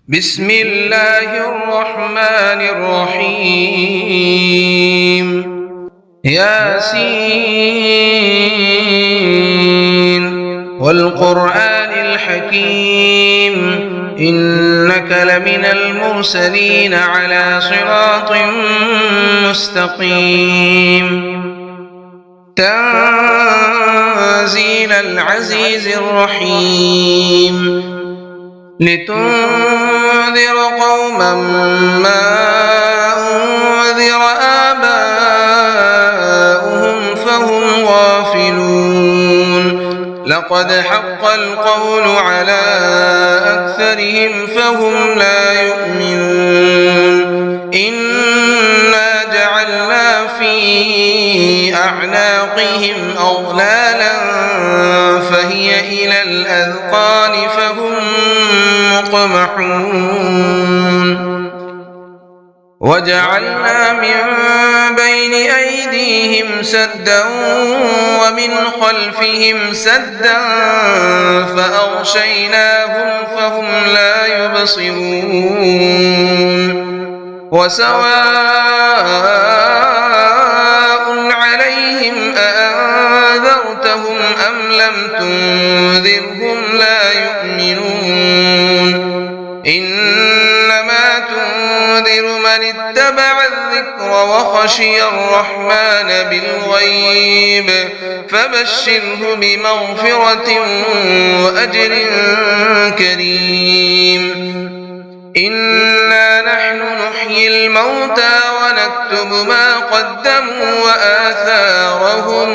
بسم الله الرحمن الرحيم ياسين والقرآن الحكيم إنك لمن المرسلين على صراط مستقيم تنزيل العزيز الرحيم لتنذر قوما ما أنذر آباؤهم فهم غافلون لقد حق القول على أكثرهم فهم لا يؤمنون إنا جعلنا في أعناقهم أغلالا فهي إلى الأذقان فهم مقمحون وجعلنا من بين أيديهم سدا ومن خلفهم سدا فأغشيناهم فهم لا يبصرون وسواء عليهم أأنذرتهم أم لم تنذرهم لا يؤمنون إنما تنذر من اتبع الذكر وخشي الرحمن بالغيب فبشره بمغفرة وأجر كريم إنا نحن نحيي الموتى ونكتب ما قدموا وآثارهم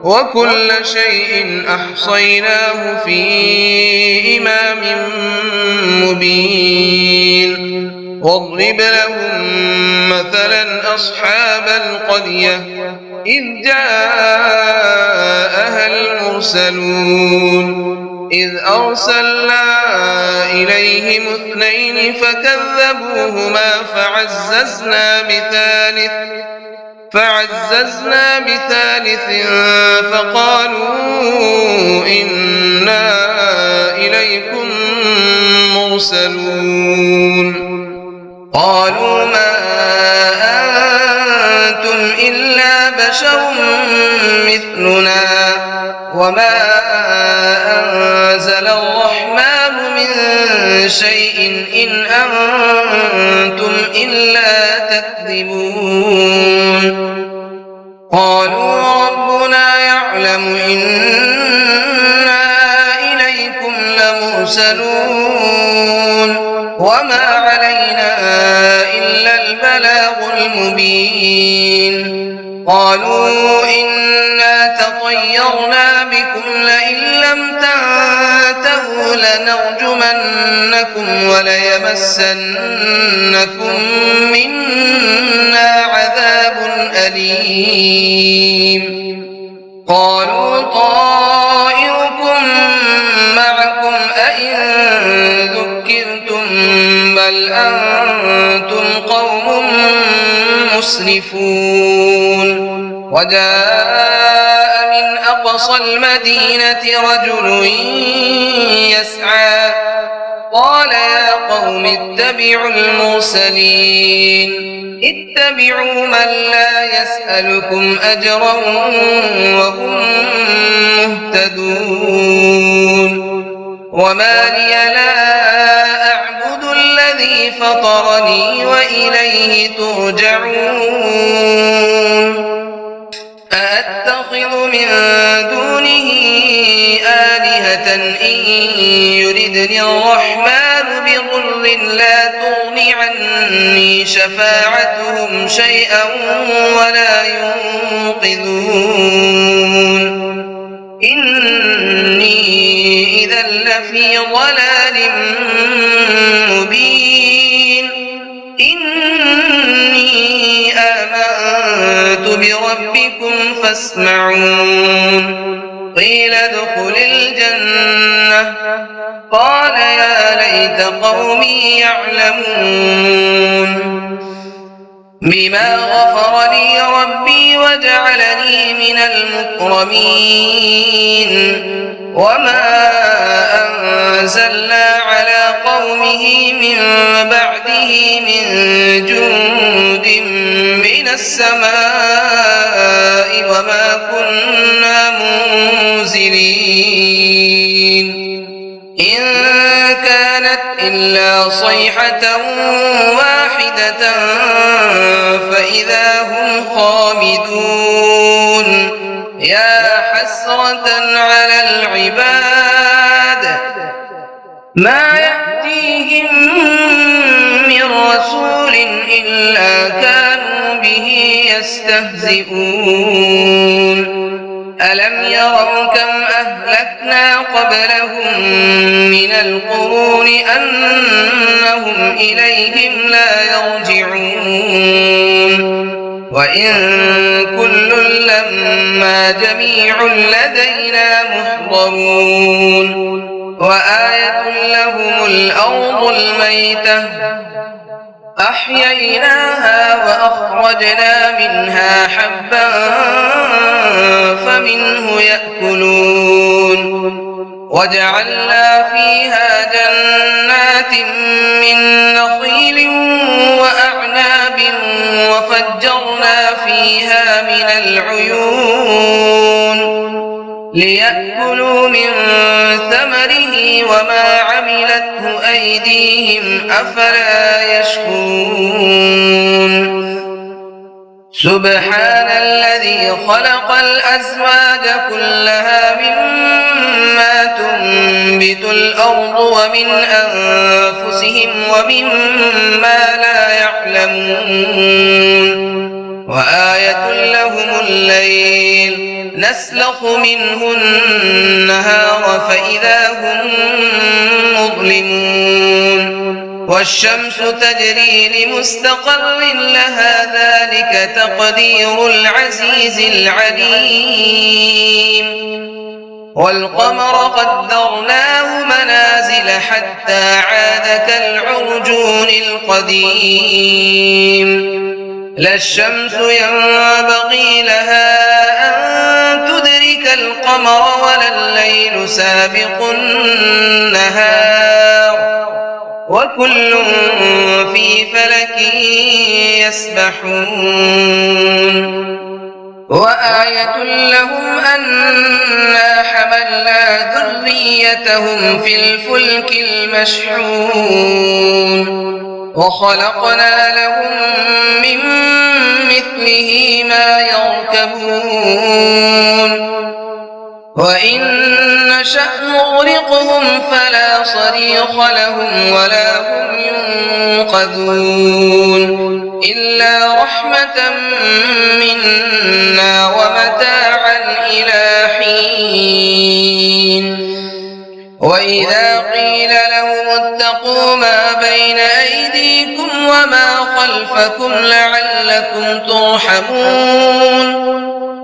وكل شيء أحصيناه في إمام مبين واضرب لهم مثلا أصحاب القرية إذ جاءها المرسلون إذ أرسلنا إليهم اثنين فكذبوهما فعززنا بثالث فقالوا إنا إليكم مرسلون قالوا ما أنتم إلا بشر مثلنا وما أنزل الرحمن من شيء إن أنتم إلا تكذبون قالوا ربنا يعلم إنا إليكم لمرسلون وما علينا إلا البلاغ المبين قالوا إنا تطيرنا بكم لئن لم تنتهوا لنرجمنكم وليمسنكم منا عذاب أليم قالوا طائركم معكم أئن ذكرتم بل أنتم قوم مسرفون وجاء من أقصى المدينة رجل يسعى قال يا قوم اتبعوا المرسلين اتبعوا من لا يسألكم أجرا وهم مهتدون وما لي لا أعبد الذي فطرني وإليه ترجعون أأتخذ من دونه آلهة إن يردني الرحمن بضر لا تغن عني شفاعتهم شيئا ولا ينقذون إني إذا لفي ضلال مبين إني آمنت بربكم فاسمعون قيل ادخل الجنة قال يا ليت قومي يعلمون بما غفر لي ربي وجعلني من المكرمين وما أنزلنا على قومه من بعده من جند من السماء وما كنا منزلين إن كانت إلا صيحة واحدة فإذا هم خامدون يا حسرة على العباد ما يأتيهم من رسول إلا كانوا به يستهزئون ألم يروا كم أهلكنا قبلهم من القرون أنهم إليهم لا يرجعون وإن كل لما جميع لدينا محضرون وآية لهم الأرض الميتة أحييناها وأخرجنا منها حبا فمنه يأكلون وجعلنا فيها جنات من نخيل وأعناب وفجرنا فيها من العيون ليأكلوا من ثمره وما عملته أيديهم أفلا يشكرون سبحان الذي خلق الأزواج كلها مما تنبت الأرض ومن أنفسهم ومما لا يعلمون وآية لهم الليل نسلخ منه النهار فإذا هم مظلمون والشمس تجري لمستقر لها ذلك تقدير العزيز العليم والقمر قدرناه منازل حتى عاد كالعرجون القديم لا الشمس ينبغي لها أن تدرك القمر ولا الليل سابق النهار وكل في فلك يسبحون وآية لهم أنا حملنا ذريتهم في الفلك المشحون وخلقنا لهم من مثله ما يركبون وإن نشأ نغرقهم فلا صريخ لهم ولا هم ينقذون إلا رحمة منا ومتاعا إلى حين وإذا قيل لهم اتقوا ما بين أيديكم وما خلفكم لعلكم ترحمون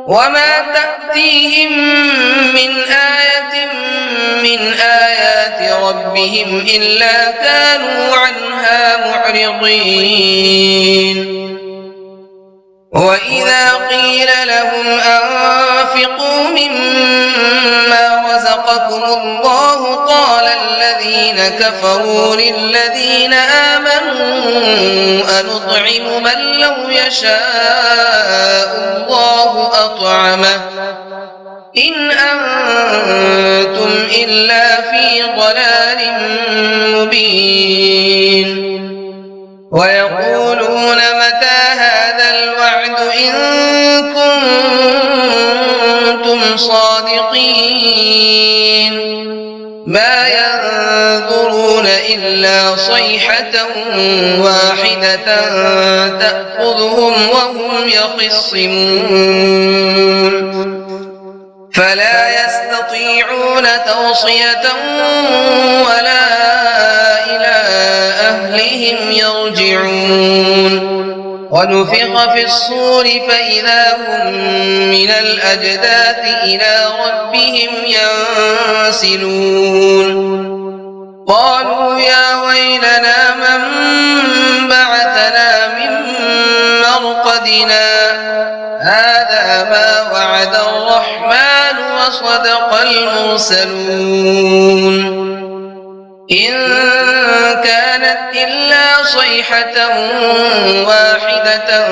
وما تأتيهم من آية من آيات ربهم إلا كانوا عنها معرضين وإذا قيل لهم أنفقوا مما رزقكم الله قال الذين كفروا للذين آمنوا أنطعم من لو يشاء الله أطعمه إن أنتم إلا في ضلال مبين ويقولون متى هذا الوعد إن كنتم صادقين ما ينظرون إلا صيحة واحدة تأخذهم وهم يخصمون فلا يستطيعون توصية ولا إلى أهلهم يرجعون ونفخ في الصور فإذا هم من الأجداث إلى ربهم ينسلون قالوا يا ويلنا من بعثنا من وصدق المرسلون إن كانت إلا صيحة واحدة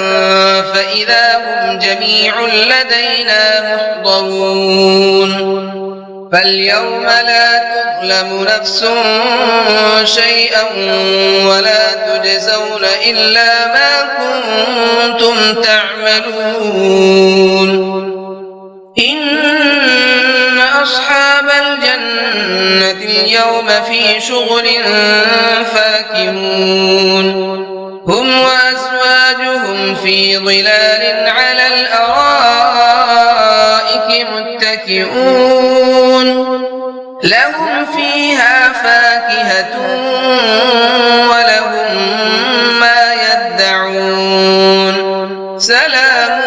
فإذا هم جميع لدينا محضرون فاليوم لا تظلم نفس شيئا ولا تجزون إلا ما كنتم تعملون إن أصحاب الجنة اليوم في شغل فاكهون هم وأزواجهم في ظلال على الأرائك متكئون لهم فيها فاكهة ولهم ما يدعون سلام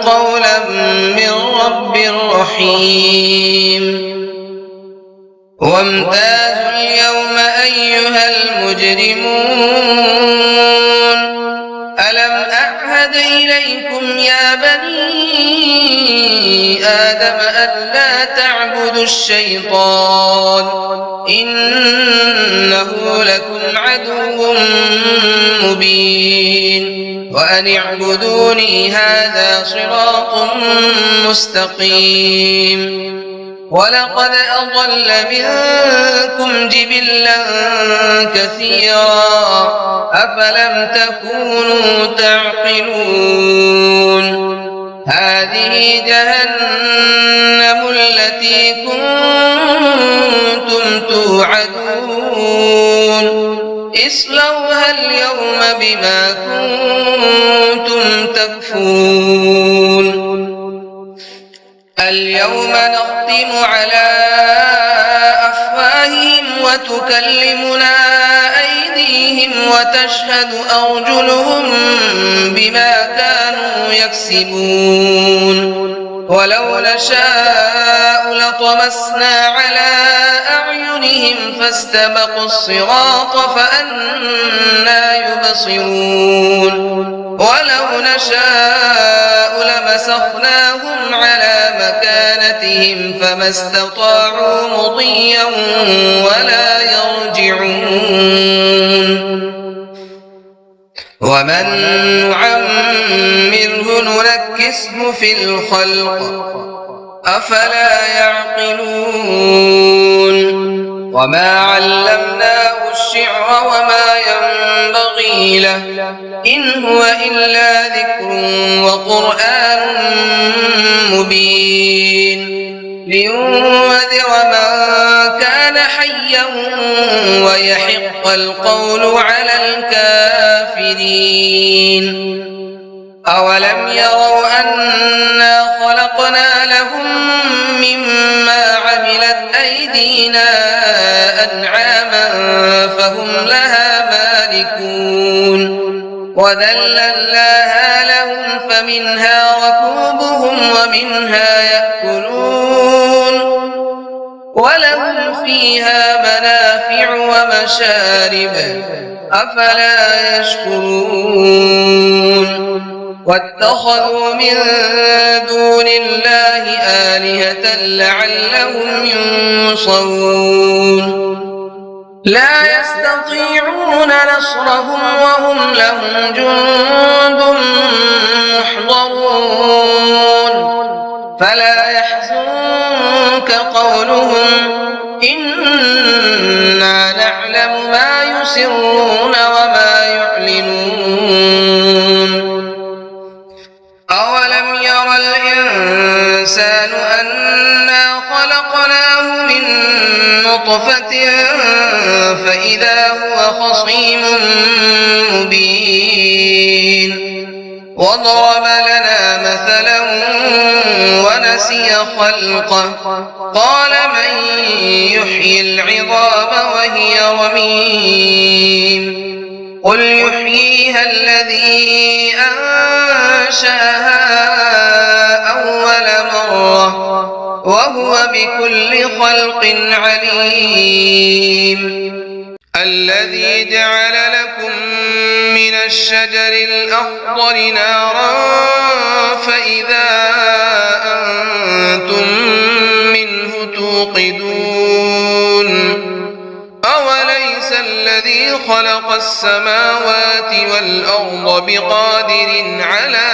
قولا من رب رحيم وامتازوا اليوم أيها المجرمون ألم أعهد إليكم يا بني آدم ألا تعبدوا الشيطان إنه لكم عدو مبين وأن اعبدوني هذا صراط مستقيم ولقد أضل منكم جبلا كثيرا أفلم تكونوا تعقلون هذه جهنم التي كنتم توعدون اصلوها اليوم بما كنتم تكفرون اليوم نختم على أفواههم وتكلمنا أيديهم وتشهد أرجلهم بما كانوا يكسبون ولو نشاء لطمسنا على أعينهم فاستبقوا الصراط فأنى يبصرون ولو نشاء لمسخناهم على مكانتهم فما استطاعوا مضيا ولا يرجعون ومن نعمره ننكسه في الخلق أفلا يعقلون وما علمناه الشعر وما ينبغي له إن هو إلا ذكر وقرآن مبين لينذر من كان حيا ويحق القول على الكافرين أولم يروا أنا خلقنا لهم مما عملت أيدينا أنعاما فهم لها مالكون وذللناها لهم فمنها ركوبهم ومنها يأكلون ولهم فيها منافع ومشارب أفلا يشكرون واتخذوا من دون الله آلهة لعلهم ينصرون لا يستطيعون نصرهم وهم لهم جند محضرون فلا يحزنك قولهم إنا نعلم ما يسرون وما يعلنون أولم ير الإنسان أنا خلقناه من نطفة فإذا هو خصيم مبين وضرب لنا مثلا ونسي خلقه قال من يحيي العظام وهي رميم قل يحييها الذي أنشأها أول مرة وهو بكل خلق عليم الذي جعل لكم من الشجر الأخضر نارا فإذا أنتم منه توقدون أوليس الذي خلق السماوات والأرض بقادر على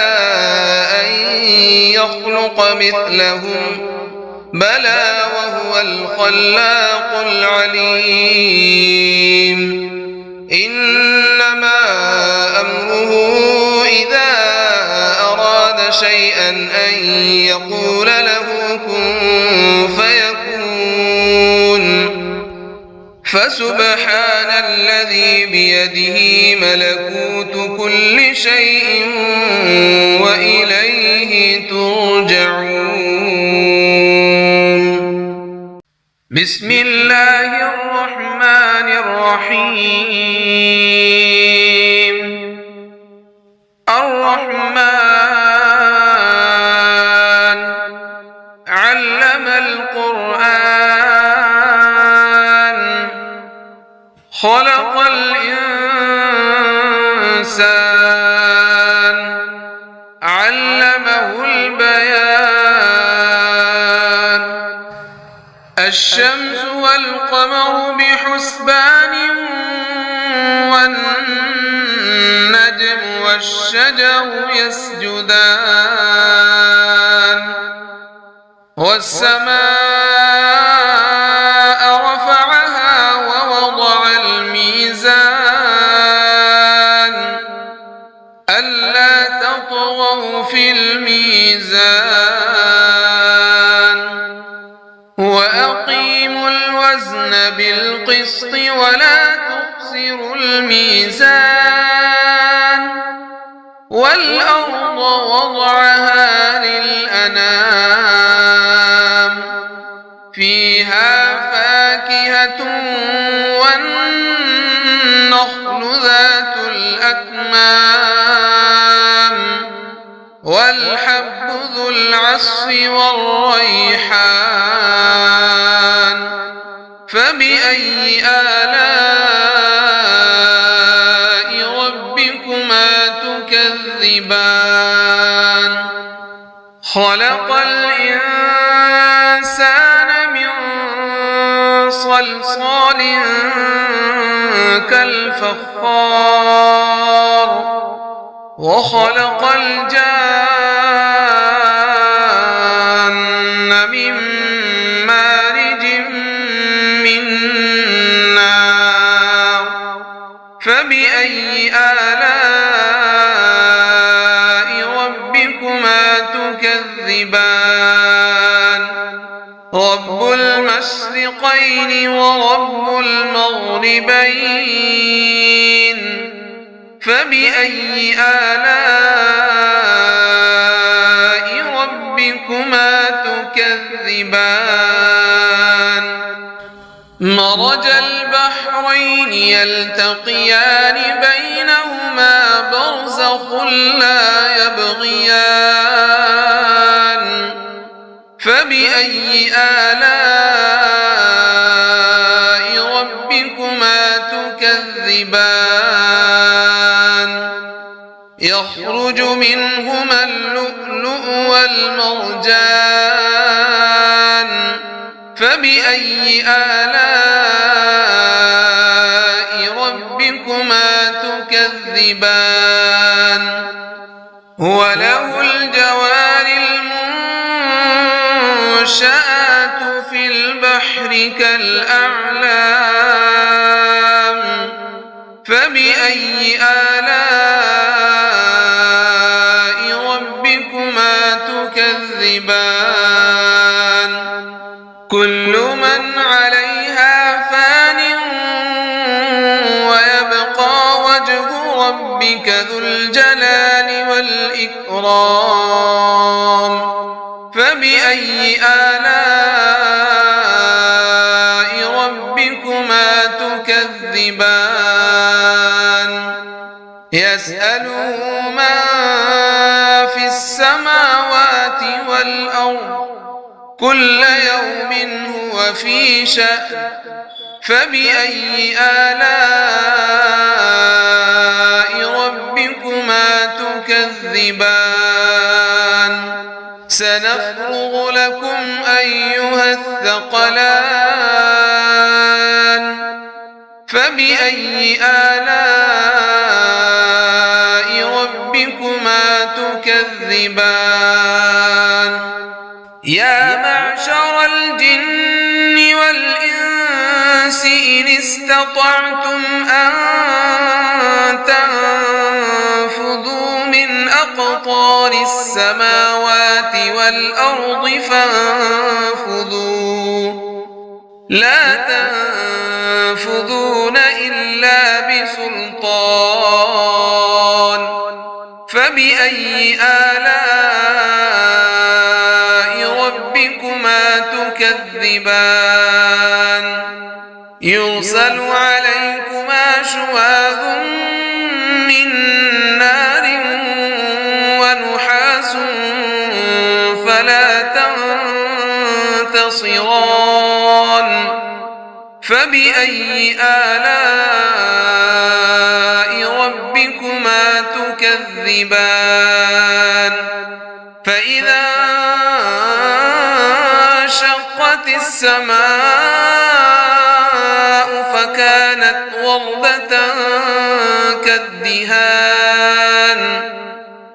أن يخلق مثلهم بلى وهو الخلاق العليم إنما أمره إذا أراد شيئا أن يقول له كن فيكون فسبحان الذي بيده ملكوت كل شيء وإليه ترجعون. بسم الله الرحمن الرحيم. الرحمن علم القرآن خلق الإنسان علمه البيان الشمس والقمر بحسبان والنجم والشجر يسجدان والسماء رفعها ووضع الميزان ألا تطغوا في الميزان وأقيموا الوزن بالقسط ولا تخسروا الميزان والأرض وضعها للأنام فيها فاكهة والنخل ذات الأكمام والحب ذو العصف والريحان فبأي آلاء ربكما تكذبان خلق الإنسان من صلصال كالفخار وخلق الجان من مارج من نار فبأي آلاء ربكما تكذبان رب المشرقين ورب المغربين فبأي آلاء ربكما تكذبان مرج البحرين يلتقيان بينهما برزخ لا يبغيان فبأي آلاء ربكما تكذبان يخرج منهما اللؤلؤ والمرجان فبأي آلاء ربكما تكذبان وله الجوار المنشآت في البحر كالأعلام فبأي آلاء ربكما تكذبان كل من عليها فان ويبقى وجه ربك ذو الجلال والإكرام فبأي آلاء ربكما تكذبان يسأله من في السماوات والأرض كل يوم هو في شأن فبأي آلاء ربكما تكذبان سنفرغ لكم الثقلان فبأي آلاء ربكما تكذبان يا معشر الجن والإنس إن استطعتم أن تنفذوا من أقطار السماوات والأرض فانفذوا لا تنفذون إلا بسلطان فبأي آلاء ربكما تكذبان يرسل عليكما شواظ من نار ونحاس فلا تنتصران فبأي آلاء ربكما تكذبان فإذا انشقت السماء فكانت وردة كالدهان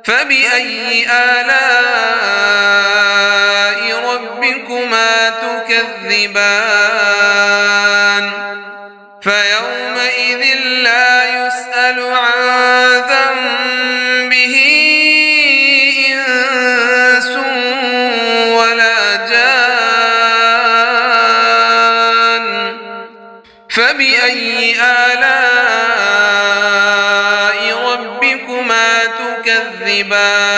فبأي آلاء ربكما تكذبان فيومئذ لا يسأل عن ذنبه إنس ولا جان فبأي آلاء ربكما تكذبان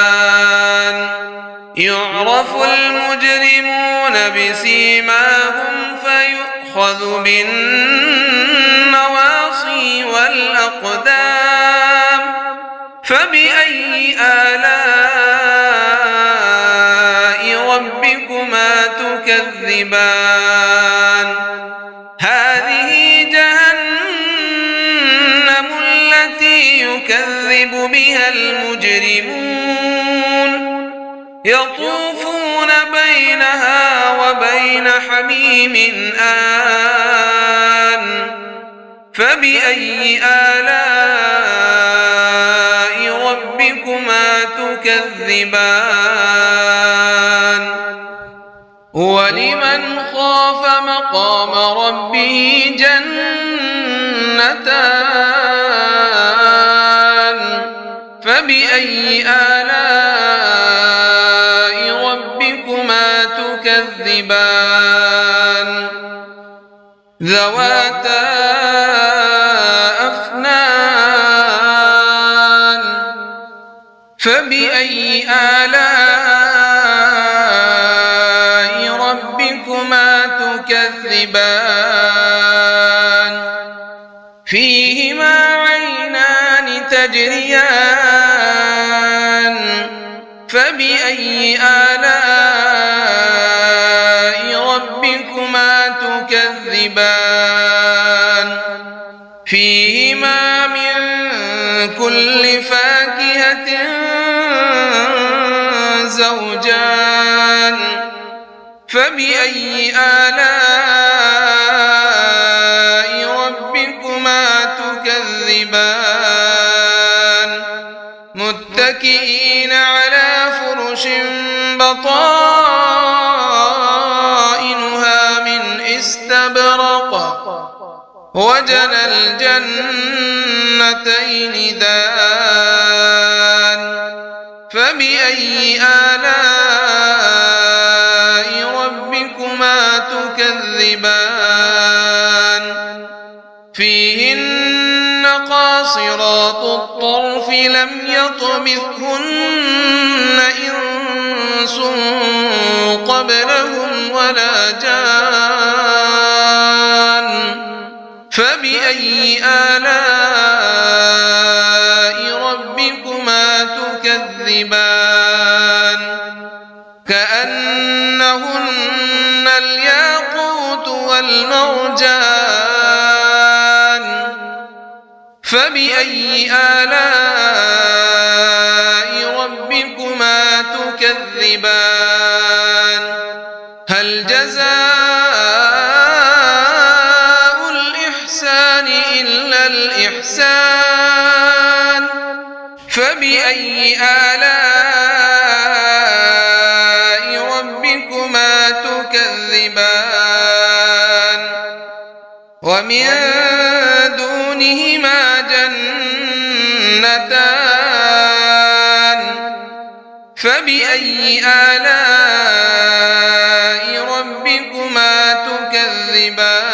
يعرف المجرمون بسيماهم فيؤخذ بالنواصي والأقدام فبأي آلاء ربكما تكذبان هذه جهنم التي يكذب بها المجرمون يطوفون بينها وبين حميم آن فبأي آلاء ربكما تكذبان ولمن خاف مقام ربه جنتان فبأي آلاء ربكما تكذبان ذواتا أفنان فبأي آلاء ربكما تكذبان فيهما عينان تجريان فبأي آلاء ربكما تكذبان فيهما من كل فاكهة زوجان فبأي آلاء ربكما تكذبان متكئين على فرش بطائنها من استبرق وجنى الجنتين دان فبأي آلاء ربكما تكذبان فيهن قاصرات الطرف لم يطمثهن إنس قبلهم ولا جان فبأي آلاء ربكما تكذبان كأنهن الياقوت والمرجان فبأي آلاء ربكما تكذبان هل جزاء الإحسان فبأي آلاء ربكما تكذبان ومن دونهما جنتان فبأي آلاء ربكما تكذبان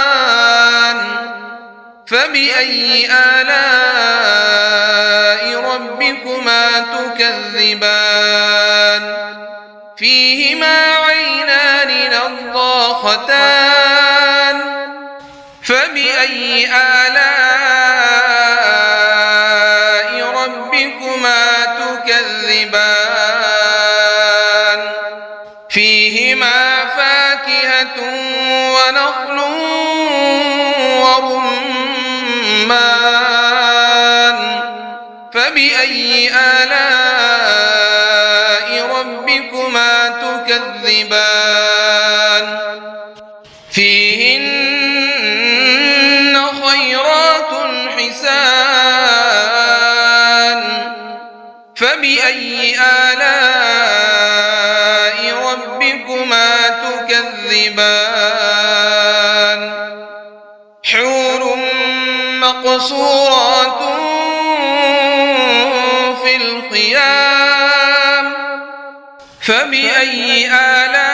مدهامتان فبأي آلاء ربكما تكذبان فيهما عينان نضاختان فبأي آلاء ربكما تكذبان فيهما فاكهة ونخل ورمان فبأي آلاء ربكما تكذبان فيهن خيرات حسان فبأي آلاء ربكما تكذبان حور مقصورات في الخيام فبأي آلاء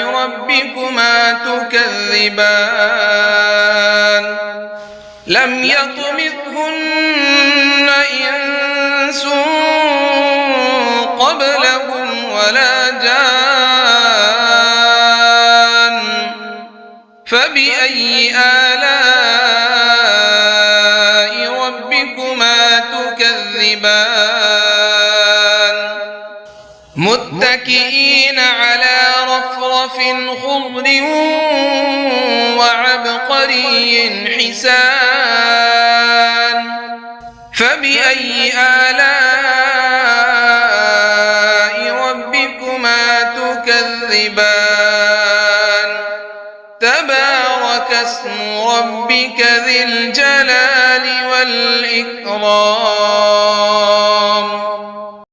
ربكما تكذبان لم يطمثهن إنس قبلهم ولا جان فبأي آلاء ربكما تكذبان متكئين على رفرف خضر وعبقري حسان فبأي آلاء ربكما تكذبان تبارك اسم ربك ذي الجلال والإكرام